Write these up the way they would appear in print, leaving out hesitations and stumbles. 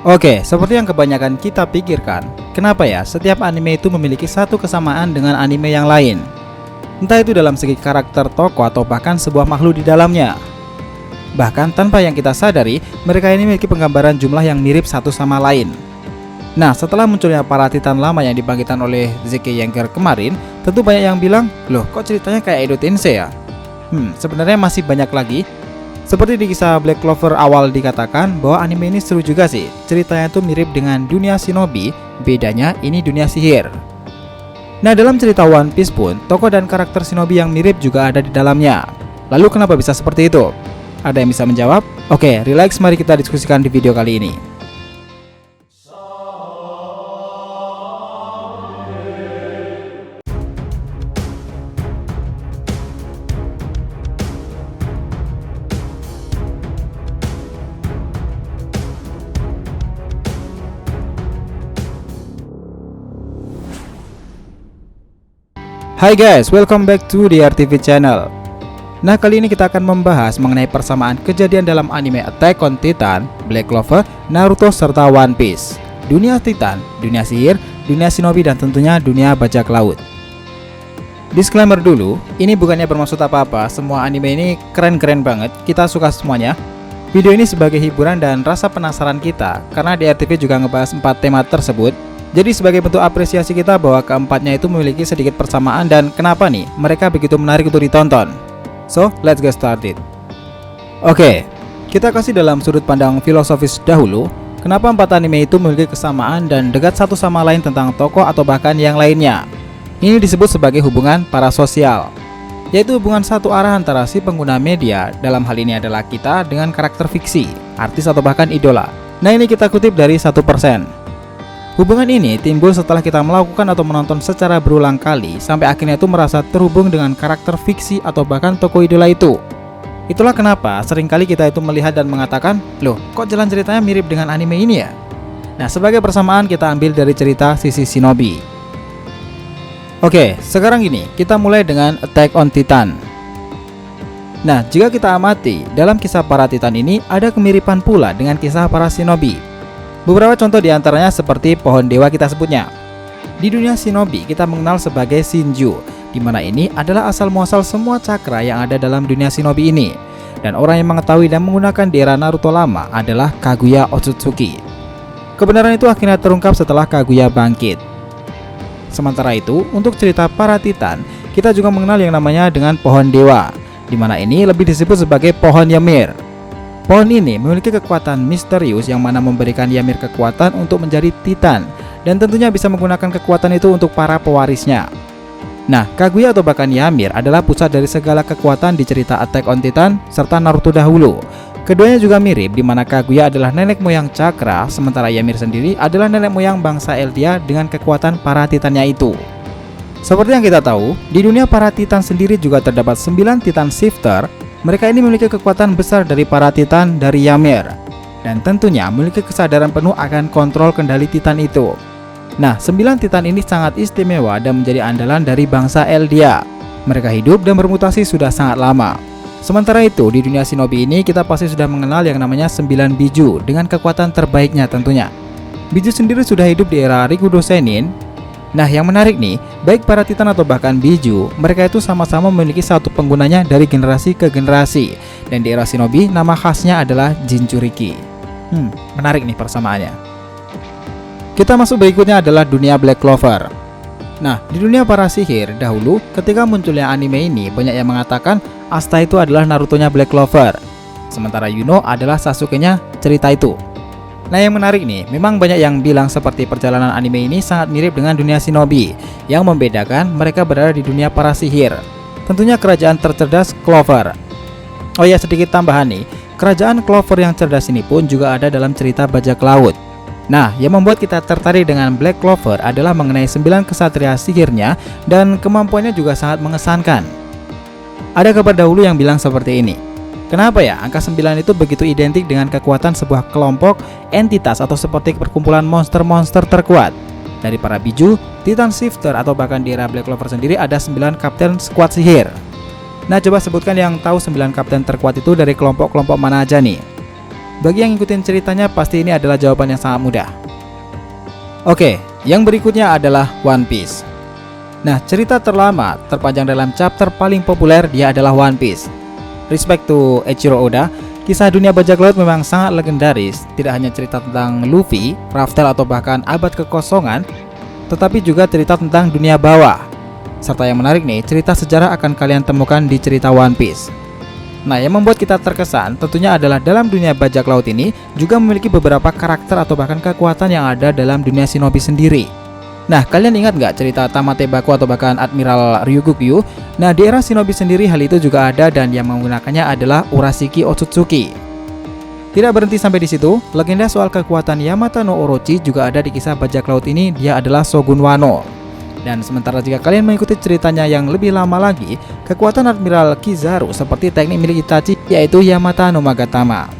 Oke, seperti yang kebanyakan kita pikirkan, kenapa ya setiap anime itu memiliki satu kesamaan dengan anime yang lain? Entah itu dalam segi karakter tokoh atau bahkan sebuah makhluk di dalamnya. Bahkan tanpa yang kita sadari, mereka ini memiliki penggambaran jumlah yang mirip satu sama lain. Nah, setelah munculnya para titan lama yang dibangkitkan oleh Zeke Yeager kemarin, tentu banyak yang bilang, loh kok ceritanya kayak Edo Tensei ya? Sebenarnya masih banyak lagi. Seperti di kisah Black Clover awal dikatakan bahwa anime ini seru juga sih. Ceritanya tuh mirip dengan dunia shinobi, bedanya ini dunia sihir. Nah, dalam cerita One Piece pun, tokoh dan karakter shinobi yang mirip juga ada di dalamnya. Lalu kenapa bisa seperti itu? Ada yang bisa menjawab? Oke, relax, mari kita diskusikan di video kali ini. Hai guys, welcome back to the RTV channel. Nah, kali ini kita akan membahas mengenai persamaan kejadian dalam anime Attack on Titan, Black Clover, Naruto, serta One Piece. Dunia Titan, dunia sihir, dunia shinobi, dan tentunya dunia bajak laut. Disclaimer dulu, ini bukannya bermaksud apa-apa, semua anime ini keren-keren banget, kita suka semuanya. Video ini sebagai hiburan dan rasa penasaran kita, karena di RTV juga ngebahas 4 tema tersebut. Jadi sebagai bentuk apresiasi kita bahwa keempatnya itu memiliki sedikit persamaan dan kenapa nih mereka begitu menarik untuk ditonton. So, let's get started. Oke, kita kasih dalam sudut pandang filosofis dahulu, kenapa 4 anime itu memiliki kesamaan dan dekat satu sama lain tentang tokoh atau bahkan yang lainnya. Ini disebut sebagai hubungan parasosial, yaitu hubungan satu arah antara si pengguna media, dalam hal ini adalah kita, dengan karakter fiksi, artis atau bahkan idola. Nah, ini kita kutip dari 1%. Hubungan ini timbul setelah kita melakukan atau menonton secara berulang kali sampai akhirnya itu merasa terhubung dengan karakter fiksi atau bahkan tokoh idola itu. Itulah kenapa seringkali kita itu melihat dan mengatakan, loh kok jalan ceritanya mirip dengan anime ini ya? Nah, sebagai persamaan kita ambil dari cerita sisi shinobi. Oke, sekarang gini, kita mulai dengan Attack on Titan. Nah, jika kita amati, dalam kisah para titan ini ada kemiripan pula dengan kisah para shinobi. Beberapa contoh diantaranya seperti pohon dewa kita sebutnya. Di dunia shinobi kita mengenal sebagai Shinju, di mana ini adalah asal muasal semua cakra yang ada dalam dunia shinobi ini. Dan orang yang mengetahui dan menggunakan di era Naruto lama adalah Kaguya Otsutsuki. Kebenaran itu akhirnya terungkap setelah Kaguya bangkit. Sementara itu, untuk cerita para titan, kita juga mengenal yang namanya dengan pohon dewa, di mana ini lebih disebut sebagai pohon Ymir. Pohon ini memiliki kekuatan misterius yang mana memberikan Ymir kekuatan untuk menjadi titan dan tentunya bisa menggunakan kekuatan itu untuk para pewarisnya. Nah, Kaguya atau bahkan Ymir adalah pusat dari segala kekuatan di cerita Attack on Titan serta Naruto dahulu. Keduanya juga mirip di mana Kaguya adalah nenek moyang Cakra, sementara Ymir sendiri adalah nenek moyang bangsa Eldia dengan kekuatan para titannya itu. Seperti yang kita tahu, di dunia para titan sendiri juga terdapat 9 titan shifter. Mereka ini memiliki kekuatan besar dari para titan dari Ymir, dan tentunya memiliki kesadaran penuh akan kontrol kendali titan itu. Nah, 9 titan ini sangat istimewa dan menjadi andalan dari bangsa Eldia. Mereka hidup dan bermutasi sudah sangat lama. Sementara itu, di dunia shinobi ini kita pasti sudah mengenal yang namanya 9 biju dengan kekuatan terbaiknya tentunya. Biju sendiri sudah hidup di era Rikudo Senin. Nah, yang menarik nih, baik para titan atau bahkan biju, mereka itu sama-sama memiliki satu penggunanya dari generasi ke generasi. Dan di era shinobi, nama khasnya adalah Jinchuriki. Menarik nih persamaannya. Kita masuk berikutnya adalah dunia Black Clover. Nah, di dunia para sihir, dahulu ketika munculnya anime ini, banyak yang mengatakan Asta itu adalah Naruto-nya Black Clover, sementara Yuno adalah Sasuke-nya cerita itu. Nah, yang menarik nih, memang banyak yang bilang seperti perjalanan anime ini sangat mirip dengan dunia shinobi. Yang membedakan mereka berada di dunia para sihir. Tentunya kerajaan tercerdas Clover. Oh ya, sedikit tambahan nih, kerajaan Clover yang cerdas ini pun juga ada dalam cerita bajak laut. Nah, yang membuat kita tertarik dengan Black Clover adalah mengenai 9 kesatria sihirnya dan kemampuannya juga sangat mengesankan. Ada kabar dahulu yang bilang seperti ini. Kenapa ya angka 9 itu begitu identik dengan kekuatan sebuah kelompok, entitas atau seperti perkumpulan monster-monster terkuat? Dari para biju, Titan Shifter atau bahkan di era Black Clover sendiri ada 9 kapten skuad sihir. Nah, coba sebutkan yang tahu 9 kapten terkuat itu dari kelompok-kelompok mana aja nih? Bagi yang ngikutin ceritanya pasti ini adalah jawaban yang sangat mudah. Oke, yang berikutnya adalah One Piece. Nah, cerita terlama terpanjang dalam chapter paling populer dia adalah One Piece. Respect to Eiichiro Oda, kisah dunia bajak laut memang sangat legendaris. Tidak hanya cerita tentang Luffy, Raftel atau bahkan abad kekosongan, tetapi juga cerita tentang dunia bawah. Serta yang menarik nih, cerita sejarah akan kalian temukan di cerita One Piece. Nah, yang membuat kita terkesan tentunya adalah dalam dunia bajak laut ini juga memiliki beberapa karakter atau bahkan kekuatan yang ada dalam dunia shinobi sendiri. Nah, kalian ingat nggak cerita Tamate Baku atau bahkan Admiral Ryugukyu? Nah, di era shinobi sendiri hal itu juga ada dan yang menggunakannya adalah Urashiki Otsutsuki. Tidak berhenti sampai di situ, legenda soal kekuatan Yamata no Orochi juga ada di kisah bajak laut ini, dia adalah Shogun Wano. Dan sementara jika kalian mengikuti ceritanya yang lebih lama lagi, kekuatan Admiral Kizaru seperti teknik milik Itachi yaitu Yamata no Magatama.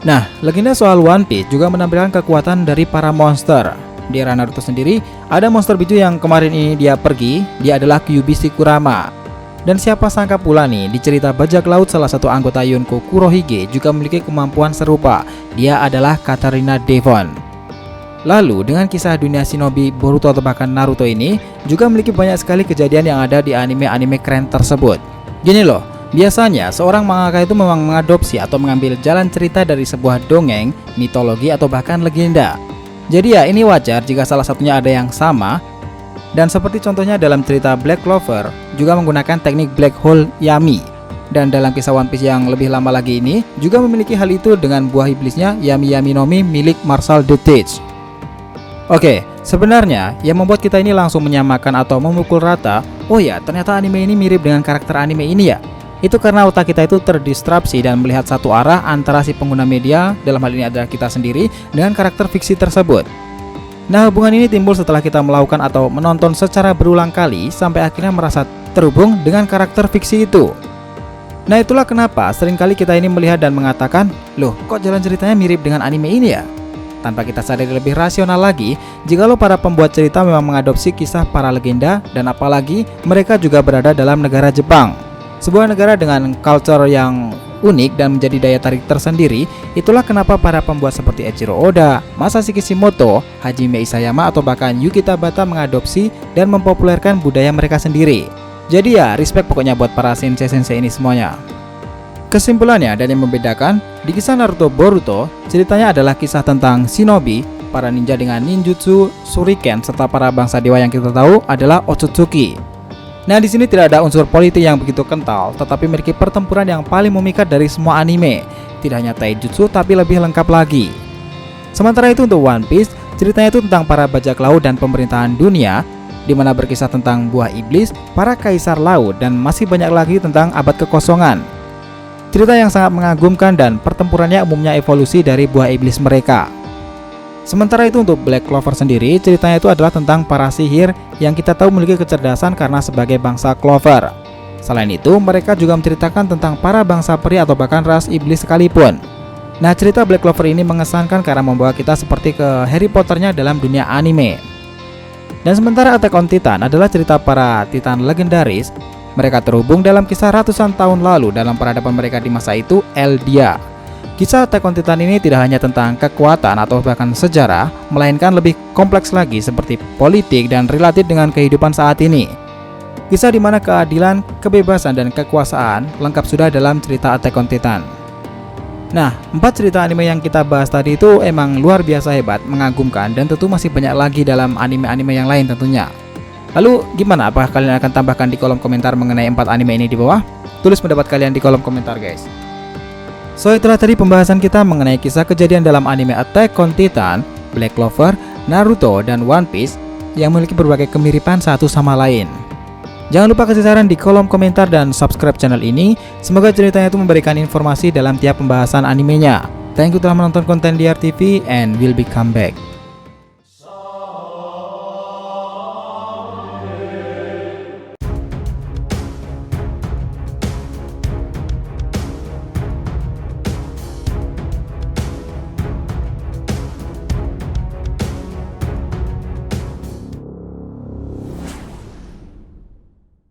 Nah, legenda soal One Piece juga menampilkan kekuatan dari para monster. Di era Naruto sendiri, ada monster biju yang kemarin ini dia pergi, dia adalah Kyuubi Kurama. Dan siapa sangka pula nih, di cerita bajak laut salah satu anggota Yonko Kurohige juga memiliki kemampuan serupa, dia adalah Katarina Devon. Lalu dengan kisah dunia shinobi Boruto atau bahkan Naruto ini juga memiliki banyak sekali kejadian yang ada di anime-anime keren tersebut. Gini loh, biasanya seorang mangaka itu memang mengadopsi atau mengambil jalan cerita dari sebuah dongeng, mitologi atau bahkan legenda. Jadi ya ini wajar jika salah satunya ada yang sama. Dan seperti contohnya dalam cerita Black Clover juga menggunakan teknik Black Hole Yami. Dan dalam kisah One Piece yang lebih lama lagi ini juga memiliki hal itu dengan buah iblisnya Yami Yami no Mi milik Marshall the Teach. Oke, sebenarnya yang membuat kita ini langsung menyamakan atau memukul rata, oh ya ternyata anime ini mirip dengan karakter anime ini ya. Itu karena otak kita itu terdistraksi dan melihat satu arah antara si pengguna media, dalam hal ini adalah kita sendiri, dengan karakter fiksi tersebut. Nah, hubungan ini timbul setelah kita melakukan atau menonton secara berulang kali sampai akhirnya merasa terhubung dengan karakter fiksi itu. Nah, itulah kenapa seringkali kita ini melihat dan mengatakan, loh kok jalan ceritanya mirip dengan anime ini ya? Tanpa kita sadari lebih rasional lagi, jikalau para pembuat cerita memang mengadopsi kisah para legenda dan apalagi mereka juga berada dalam negara Jepang. Sebuah negara dengan culture yang unik dan menjadi daya tarik tersendiri, itulah kenapa para pembuat seperti Eiichiro Oda, Masashi Kishimoto, Hajime Isayama atau bahkan Yuki Tabata mengadopsi dan mempopulerkan budaya mereka sendiri. Jadi ya, respect pokoknya buat para sensei-sensei ini semuanya. Kesimpulannya dan yang membedakan, di kisah Naruto Boruto, ceritanya adalah kisah tentang shinobi, para ninja dengan ninjutsu, shuriken, serta para bangsa dewa yang kita tahu adalah Otsutsuki. Nah, di sini tidak ada unsur politik yang begitu kental, tetapi memiliki pertempuran yang paling memikat dari semua anime. Tidak hanya taijutsu, tapi lebih lengkap lagi. Sementara itu untuk One Piece, ceritanya itu tentang para bajak laut dan pemerintahan dunia, di mana berkisah tentang buah iblis, para kaisar laut, dan masih banyak lagi tentang abad kekosongan. Cerita yang sangat mengagumkan dan pertempurannya umumnya evolusi dari buah iblis mereka. Sementara itu untuk Black Clover sendiri, ceritanya itu adalah tentang para sihir yang kita tahu memiliki kecerdasan karena sebagai bangsa Clover. Selain itu, mereka juga menceritakan tentang para bangsa peri atau bahkan ras iblis sekalipun. Nah, cerita Black Clover ini mengesankan karena membawa kita seperti ke Harry Potternya dalam dunia anime. Dan sementara Attack on Titan adalah cerita para titan legendaris. Mereka terhubung dalam kisah ratusan tahun lalu dalam peradaban mereka di masa itu, Eldia. Kisah Attack on Titan ini tidak hanya tentang kekuatan atau bahkan sejarah, melainkan lebih kompleks lagi seperti politik dan relatif dengan kehidupan saat ini. Kisah di mana keadilan, kebebasan, dan kekuasaan lengkap sudah dalam cerita Attack on Titan. Nah, 4 cerita anime yang kita bahas tadi itu emang luar biasa hebat, mengagumkan, dan tentu masih banyak lagi dalam anime-anime yang lain tentunya. Lalu gimana? Apakah kalian akan tambahkan di kolom komentar mengenai 4 anime ini di bawah? Tulis pendapat kalian di kolom komentar guys. So itulah tadi pembahasan kita mengenai kisah kejadian dalam anime Attack on Titan, Black Clover, Naruto, dan One Piece yang memiliki berbagai kemiripan satu sama lain. Jangan lupa kasih saran di kolom komentar dan subscribe channel ini. Semoga ceritanya itu memberikan informasi dalam tiap pembahasan animenya. Thank you telah menonton konten DR TV and we'll be come back.